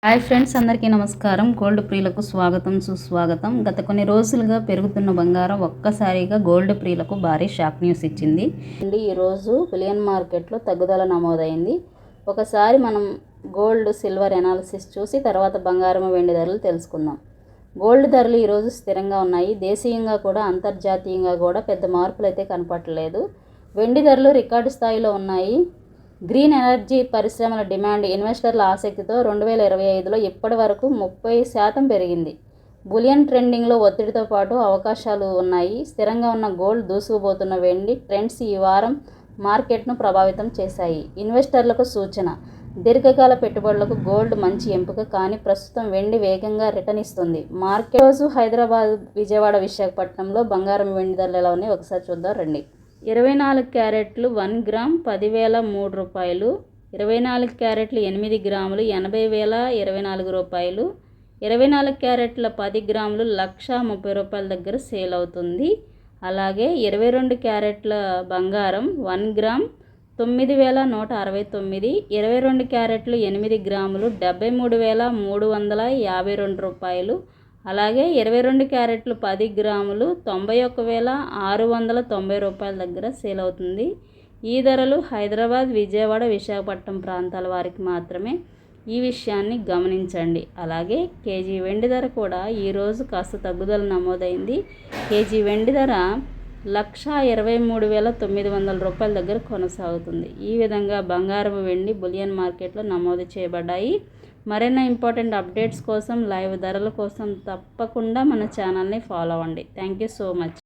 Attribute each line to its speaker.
Speaker 1: Hi friends, అందరికీ నమస్కారం. Gold ప్రియులకు స్వాగతం, సుస్వాగతం. గత కొన్ని రోజులుగా పెరుగుతున్న బంగారం ఒక్కసారిగా గోల్డ్ ప్రియులకు భారీ షాక్ న్యూస్ ఇచ్చింది. ఈరోజు బులియన్ మార్కెట్లో తగ్గుదల నమోదైంది. ఒకసారి మనం గోల్డ్ సిల్వర్ ఎనాలిసిస్ చూసి తర్వాత బంగారం వెండి ధరలు తెలుసుకుందాం. గోల్డ్ ధరలు ఈరోజు స్థిరంగా ఉన్నాయి. దేశీయంగా కూడా అంతర్జాతీయంగా కూడా పెద్ద మార్పులు అయితే కనపడలేదు. వెండి ధరలు రికార్డు స్థాయిలో ఉన్నాయి. గ్రీన్ ఎనర్జీ పరిశ్రమల డిమాండ్ ఇన్వెస్టర్ల ఆసక్తితో 2025లో ఇప్పటి వరకు 30% పెరిగింది. బులియన్ ట్రెండింగ్లో ఒత్తిడితో పాటు అవకాశాలు ఉన్నాయి. స్థిరంగా ఉన్న గోల్డ్, దూసుకుపోతున్న వెండి ట్రెండ్స్ ఈ వారం మార్కెట్ను ప్రభావితం చేశాయి. ఇన్వెస్టర్లకు సూచన: దీర్ఘకాల పెట్టుబడులకు గోల్డ్ మంచి ఎంపిక, కానీ ప్రస్తుతం వెండి వేగంగా రిటర్న్ ఇస్తుంది. మార్కెట్ రోజు హైదరాబాద్, విజయవాడ, విశాఖపట్నంలో బంగారం, వెండి ధరలు ఎలా ఉన్నాయి ఒకసారి చూద్దాం రండి. 24 క్యారెట్లు 1 గ్రామ్ 10,003 రూపాయలు. 24 క్యారెట్లు 8 గ్రాములు 80,024 రూపాయలు. 24 క్యారెట్ల 10 గ్రాములు 1,30,000 రూపాయల దగ్గర సేల్ అవుతుంది. అలాగే 22 క్యారెట్ల బంగారం 1 గ్రామ్ 9,169. 22 క్యారెట్లు 8 గ్రాములు 73,352 రూపాయలు. అలాగే 22 క్యారెట్లు 10 గ్రాములు 91,690 రూపాయల దగ్గర సేల్ అవుతుంది. ఈ ధరలు హైదరాబాద్, విజయవాడ, విశాఖపట్నం ప్రాంతాల వారికి మాత్రమే. ఈ విషయాన్ని గమనించండి. అలాగే కేజీ వెండి ధర కూడా ఈరోజు కాస్త తగ్గుదల నమోదైంది. కేజీ వెండి ధర 1,23,900 రూపాయల దగ్గర కొనసాగుతుంది. ఈ విధంగా బంగారం, వెండి బులియన్ మార్కెట్లో నమోదు చేయబడ్డాయి. మరిన్ని ఇంపార్టెంట్ అప్డేట్స్ కోసం, లైవ్ ధరల కోసం తప్పకుండా మన ఛానల్ని ఫాలో అవ్వండి. Thank you so much.